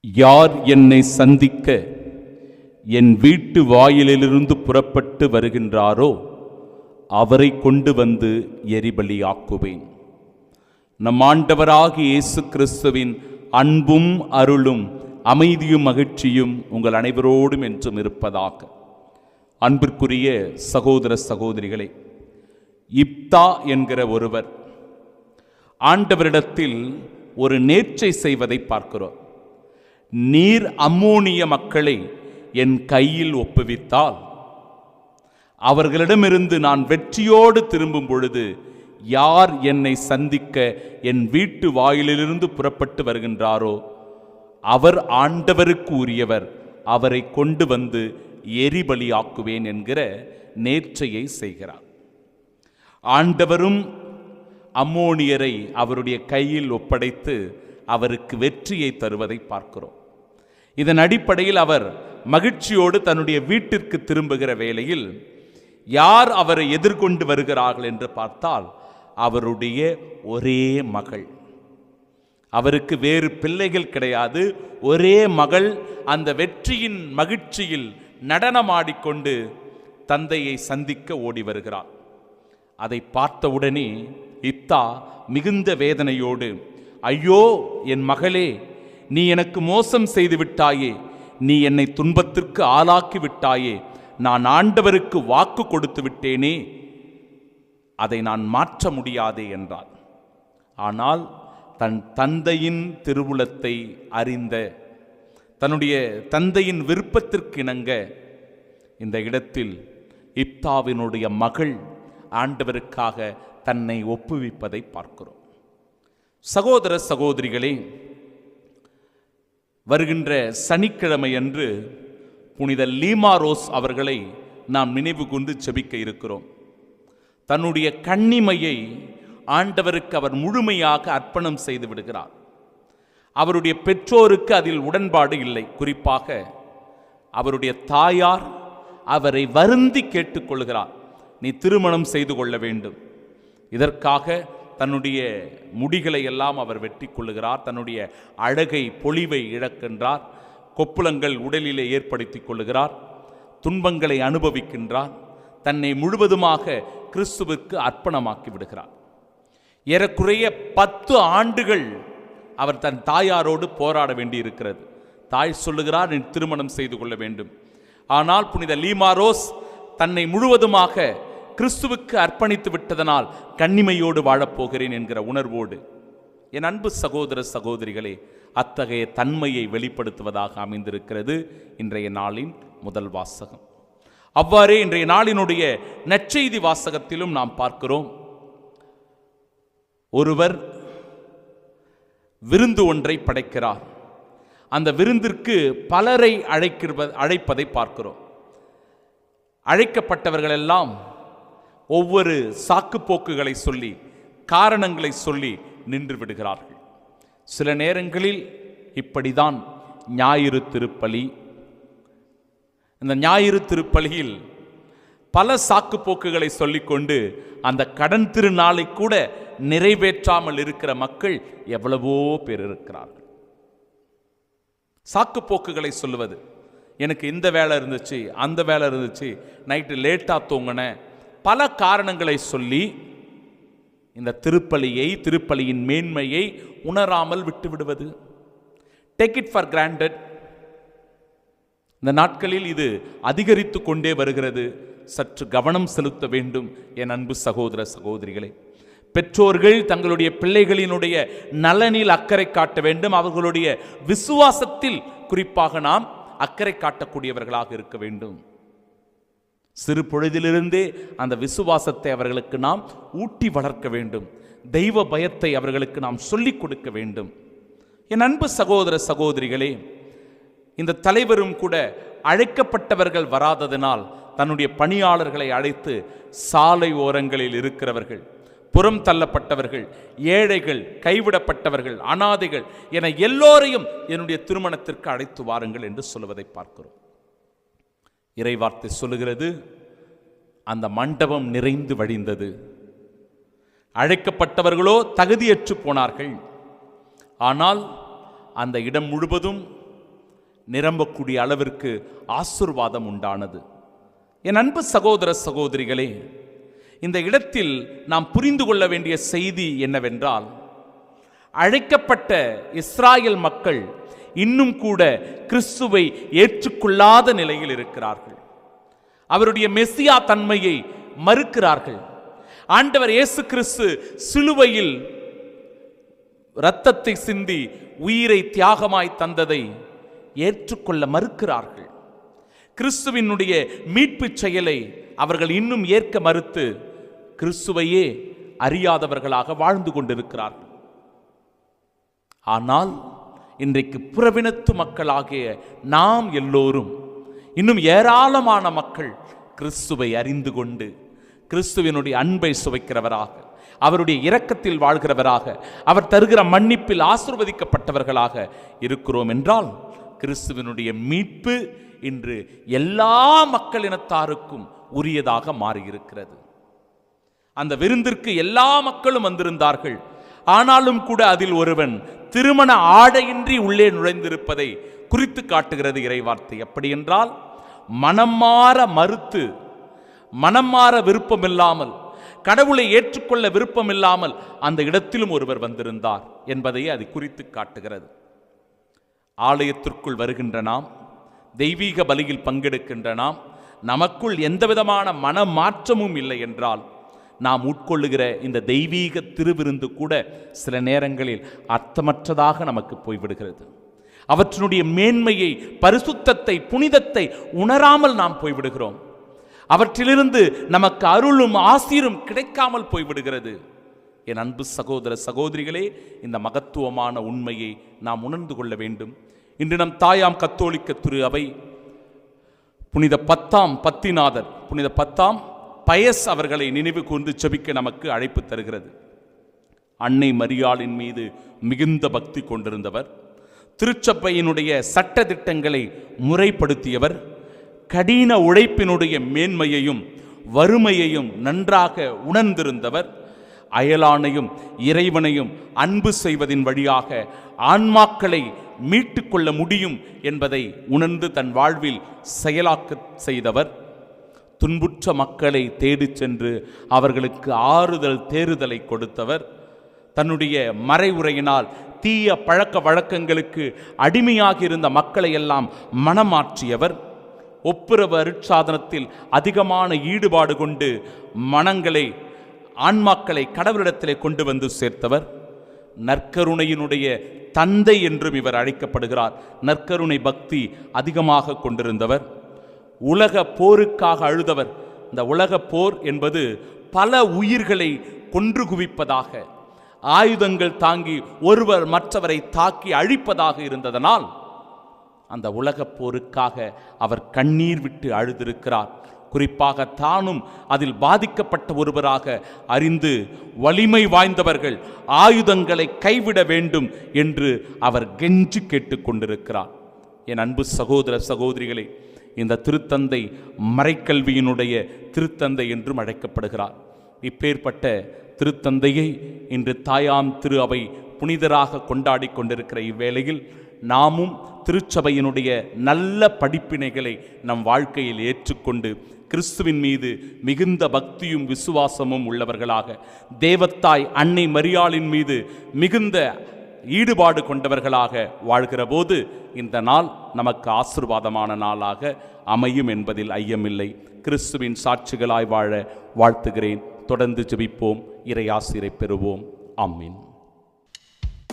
யார் என்னை சந்திக்க என் வீட்டு வாயிலிலிருந்து புறப்பட்டு வருகின்றாரோ அவரை கொண்டு வந்து எரிபலியாக்குவேன். நம் ஆண்டவராகிய இயேசு கிறிஸ்துவின் அன்பும் அருளும் அமைதியும் மகிழ்ச்சியும் உங்கள் அனைவரோடும் என்றும் இருப்பதாக. அன்பிற்குரிய சகோதர சகோதரிகளே, இப்தா என்கிற ஒருவர் ஆண்டவரிடத்தில் ஒரு நேர்ச்சை செய்வதை பார்க்கிறோம். நீர் அம்மோனிய மக்களை என் கையில் ஒப்புவித்தால் அவர்களிடமிருந்து நான் வெற்றியோடு திரும்பும் பொழுது யார் என்னை சந்திக்க என் வீட்டு வாயிலிலிருந்து புறப்பட்டு வருகின்றாரோ அவர் ஆண்டவருக்கு உரியவர், அவரை கொண்டு வந்து எரிபலியாக்குவேன் என்கிற நேர்ச்சையை செய்கிறார். ஆண்டவரும் அம்மோனியரை அவருடைய கையில் ஒப்படைத்து அவருக்கு வெற்றியை தருவதை பார்க்கிறோம். இதன் அடிப்படையில் அவர் மகிழ்ச்சியோடு தன்னுடைய வீட்டிற்கு திரும்புகிற வேளையில் யார் அவரை எதிர்கொண்டு வருகிறார்கள் என்று பார்த்தால் அவருடைய ஒரே மகள். அவருக்கு வேறு பிள்ளைகள் கிடையாது, ஒரே மகள் அந்த வெற்றியின் மகிழ்ச்சியில் நடனமாடிக்கொண்டு தந்தையை சந்திக்க ஓடி வருகிறார். அதை பார்த்தவுடனே இப்தா மிகுந்த வேதனையோடு, ஐயோ என் மகளே, நீ எனக்கு மோசம் செய்து விட்டாயே, நீ என்னை துன்பத்திற்கு ஆளாக்கி விட்டாயே, நான் ஆண்டவருக்கு வாக்கு கொடுத்து விட்டேனே, அதை நான் மாற்ற முடியாதே என்றார். ஆனால் தன் தந்தையின் திருவுளத்தை அறிந்த, தன்னுடைய தந்தையின் விருப்பத்திற்கு இணங்க இந்த இடத்தில் இப்தாவினுடைய மகள் ஆண்டவருக்காக தன்னை ஒப்புவிப்பதை பார்க்கிறோம். சகோதர சகோதரிகளே, வருகின்ற சனிக்கிழமை அன்று புனித லீமாரோஸ் அவர்களை நாம் நினைவு கூர்ந்து ஜெபிக்க இருக்கிறோம். தன்னுடைய கன்னிமையை ஆண்டவருக்கு அவர் முழுமையாக அர்ப்பணம் செய்து விடுகிறார். அவருடைய பெற்றோருக்கு அதில் உடன்பாடு இல்லை. குறிப்பாக அவருடைய தாயார் அவரை வருந்தி கேட்டுக்கொள்கிறார், நீ திருமணம் செய்து கொள்ள வேண்டும். இதற்காக தன்னுடைய முடிகளை எல்லாம் அவர் வெட்டி கொள்ளுகிறார். தன்னுடைய அழகை பொலிவை இழக்கின்றார். கொப்புளங்கள் உடலிலே ஏற்படுத்தி கொள்ளுகிறார். துன்பங்களை அனுபவிக்கின்றார். தன்னை முழுவதுமாக கிறிஸ்துவுக்கு அர்ப்பணமாக்கி விடுகிறார். ஏறக்குறைய 10 ஆண்டுகள் அவர் தன் தாயாரோடு போராட வேண்டியிருக்கிறது. தாய் சொல்லுகிறார், நீ திருமணம் செய்து கொள்ள வேண்டும். ஆனால் புனித லீமாரோஸ் தன்னை முழுவதுமாக கிறிஸ்துவுக்கு அர்ப்பணித்து விட்டதனால் கன்னிமையோடு வாழப்போகிறேன் என்கிற உணர்வோடு, என் அன்பு சகோதர சகோதரிகளே, அத்தகைய தன்மையை வெளிப்படுத்துவதாக அமைந்திருக்கிறது இன்றைய நாளின் முதல் வாசகம். அவ்வாறே இன்றைய நாளினுடைய நற்செய்தி வாசகத்திலும் நாம் பார்க்கிறோம். ஒருவர் விருந்து ஒன்றை படைக்கிறார். அந்த விருந்திற்கு பலரை அழைப்பதை பார்க்கிறோம். அழைக்கப்பட்டவர்கள் எல்லாம் ஒவ்வொரு சாக்கு போக்குகளை சொல்லி, காரணங்களை சொல்லி நின்று விடுகிறார்கள். சில நேரங்களில் இப்படிதான் ஞாயிறு திருப்பலி. இந்த ஞாயிறு திருப்பலியில் பல சாக்கு போக்குகளை சொல்லிக்கொண்டு அந்த கடன் திருநாளை கூட நிறைவேற்றாமல் இருக்கிற மக்கள் எவ்வளவோ பேர் இருக்கிறார்கள். சாக்கு போக்குகளை சொல்லுவது, எனக்கு இந்த வேலை இருந்துச்சு, அந்த வேலை இருந்துச்சு, நைட்டு லேட்டாக தூங்கினேன், பல காரணங்களை சொல்லி இந்த திருப்பலியின் மேன்மையை உணராமல் விட்டு விடுவது. Take it for granted. இந்த நாட்களில் இது அதிகரித்து கொண்டே வருகிறது. சற்று கவனம் செலுத்த வேண்டும் என் அன்பு சகோதர சகோதரிகளே. பெற்றோர்கள் தங்களுடைய பிள்ளைகளினுடைய நலனில் அக்கறை காட்ட வேண்டும். அவர்களுடைய விசுவாசத்தில் குறிப்பாக நாம் அக்கறை காட்டக்கூடியவர்களாக இருக்க வேண்டும். சிறு பொழுதிலிருந்தே அந்த விசுவாசத்தை அவர்களுக்கு நாம் ஊட்டி வளர்க்க வேண்டும். தெய்வ பயத்தை அவர்களுக்கு நாம் சொல்லிக் கொடுக்க வேண்டும். என் அன்பு சகோதர சகோதரிகளே, இந்த தலைவரும் கூட அழைக்கப்பட்டவர்கள் வராததினால் தன்னுடைய பணியாளர்களை அழைத்து சாலை ஓரங்களில் இருக்கிறவர்கள், புறம் தள்ளப்பட்டவர்கள், ஏழைகள், கைவிடப்பட்டவர்கள், அனாதைகள் என எல்லோரையும் என்னுடைய திருமணத்திற்கு அழைத்து வாருங்கள் என்று சொல்வதை பார்க்கிறோம். இறைவார்த்தை சொல்லுகிறது, அந்த மண்டபம் நிறைந்து வழிந்தது. அழைக்கப்பட்டவர்களோ தகுதியற்று போனார்கள். ஆனால் அந்த இடம் முழுவதும் நிரம்பக்கூடிய அளவிற்கு ஆசீர்வாதம் உண்டானது. என் அன்பு சகோதர சகோதரிகளே, இந்த இடத்தில் நாம் புரிந்து கொள்ள வேண்டிய செய்தி என்னவென்றால், அழைக்கப்பட்ட இஸ்ராயல் மக்கள் இன்னும் கூட கிறிஸ்துவை ஏற்றுக்கொள்ளாத நிலையில் இருக்கிறார்கள். அவருடைய மெசியா தன்மையை மறுக்கிறார்கள். ஆண்டவர் இயேசு கிறிஸ்து சிலுவையில் இரத்தத்தை சிந்தி உயிரை தியாகமாய் தந்ததை ஏற்றுக்கொள்ள மறுக்கிறார்கள். கிறிஸ்துவினுடைய மீட்பு செயலை அவர்கள் இன்னும் ஏற்க மறுத்து கிறிஸ்துவையே அறியாதவர்களாக வாழ்ந்து கொண்டிருக்கிறார்கள். ஆனால் இன்றைக்கு புறவினத்து மக்களாகிய நாம் எல்லோரும், இன்னும் ஏராளமான மக்கள் கிறிஸ்துவை அறிந்து கொண்டு கிறிஸ்துவினுடைய அன்பை சுவைக்கிறவராக, அவருடைய இரக்கத்தில் வாழ்கிறவராக, அவர் தருகிற மன்னிப்பில் ஆசீர்வதிக்கப்பட்டவர்களாக இருக்கிறோம் என்றால், கிறிஸ்துவினுடைய மீட்பு இன்று எல்லா மக்களினத்தாருக்கும் உரியதாக மாறியிருக்கிறது. அந்த விருந்திற்கு எல்லா மக்களும் வந்திருந்தார்கள். ஆனாலும் கூட அதில் ஒருவன் திருமண ஆடையின்றி உள்ளே நுழைந்திருப்பதை குறித்து காட்டுகிறது இறைவார்த்தை. எப்படி என்றால், மனம் மாற மறுத்து, மனம் மாற விருப்பமில்லாமல், கடவுளை ஏற்றுக்கொள்ள விருப்பமில்லாமல் அந்த இடத்திலும் ஒருவர் வந்திருந்தார் என்பதை அது குறித்து காட்டுகிறது. ஆலயத்திற்குள் வருகின்ற நாம், தெய்வீக பலியில் பங்கெடுக்கின்ற நாம், நமக்குள் எந்தவிதமான மன மாற்றமும் இல்லை என்றால், நாம் உட்கொள்ளுகிற இந்த தெய்வீக திருவிருந்து கூட சில நேரங்களில் அர்த்தமற்றதாக நமக்கு போய்விடுகிறது. அவற்றினுடைய மேன்மையை, பரிசுத்தத்தை, புனிதத்தை உணராமல் நாம் போய்விடுகிறோம். அவற்றிலிருந்து நமக்கு அருளும் ஆசீரும் கிடைக்காமல் போய்விடுகிறது. என் அன்பு சகோதர சகோதரிகளே, இந்த மகத்துவமான உண்மையை நாம் உணர்ந்து கொள்ள வேண்டும். இன்று நம் தாயாம் கத்தோலிக்க திரு அவை புனித பத்திநாதர், புனித பயஸ் அவர்களை நினைவு கூர்ந்து செபிக்க நமக்கு அழைப்பு தருகிறது. அன்னை மரியாளின் மீது மிகுந்த பக்தி கொண்டிருந்தவர், திருச்சபையினுடைய சட்ட திட்டங்களை முறைப்படுத்தியவர், கடின உழைப்பினுடைய மேன்மையையும் வறுமையையும் நன்றாக உணர்ந்திருந்தவர், அயலானையும் இறைவனையும் அன்பு செய்வதின் வழியாக ஆன்மாக்களை மீட்டு கொள்ள முடியும் என்பதை உணர்ந்து தன் வாழ்வில் செயலாக்க செய்தவர், துன்புற்ற மக்களை தேடிச் சென்று அவர்களுக்கு ஆறுதல் தேறுதலை கொடுத்தவர், தன்னுடைய மறைவுரையினால் தீய பழக்க வழக்கங்களுக்கு அடிமையாகி இருந்த மக்களை எல்லாம் மனமாற்றியவர், ஒப்புரவு அருட்சாதனத்தில் அதிகமான ஈடுபாடு கொண்டு மனங்களை, ஆன்மாக்களை கடவுளிடத்திலே கொண்டு வந்து சேர்த்தவர், நற்கருணையினுடைய தந்தை என்றும் இவர் அழைக்கப்படுகிறார். நற்கருணை பக்தி அதிகமாக கொண்டிருந்தவர், உலக போருக்காக அழுதவர். இந்த உலக போர் என்பது பல உயிர்களை கொன்று குவிப்பதாக, ஆயுதங்கள் தாங்கி ஒருவர் மற்றவரை தாக்கி அழிப்பதாக இருந்ததனால் அந்த உலக போருக்காக அவர் கண்ணீர் விட்டு அழுதிருக்கிறார். குறிப்பாக தானும் அதில் பாதிக்கப்பட்ட ஒருவராக அறிந்து வலிமை வாய்ந்தவர்கள் ஆயுதங்களை கைவிட வேண்டும் என்று அவர் கெஞ்சி கேட்டுக்கொண்டிருக்கிறார். என் அன்பு சகோதர சகோதரிகளே, இந்த திருத்தந்தை மறைக்கல்வியினுடைய திருத்தந்தை என்றும் அழைக்கப்படுகிறார். இப்பேற்பட்ட திருத்தந்தையை இன்று தாயாம் திரு அவை புனிதராக கொண்டாடி கொண்டிருக்கிற இவ்வேளையில் நாமும் திருச்சபையினுடைய நல்ல படிப்பினைகளை நம் வாழ்க்கையில் ஏற்றுக்கொண்டு கிறிஸ்துவின் மீது மிகுந்த பக்தியும் விசுவாசமும் உள்ளவர்களாக, தேவத்தாய் அன்னை மரியாளின் மீது மிகுந்த ஈடுபாடு கொண்டவர்களாக வாழ்கிற போது இந்த நாள் நமக்கு ஆசீர்வாதமான நாளாக அமையும் என்பதில் ஐயமில்லை. கிறிஸ்துவின் சாட்சிகளாய் வாழ வாழ்த்துகிறேன். தொடர்ந்து ஜெபிப்போம், இறை ஆசீரை பெறுவோம். ஆமீன்.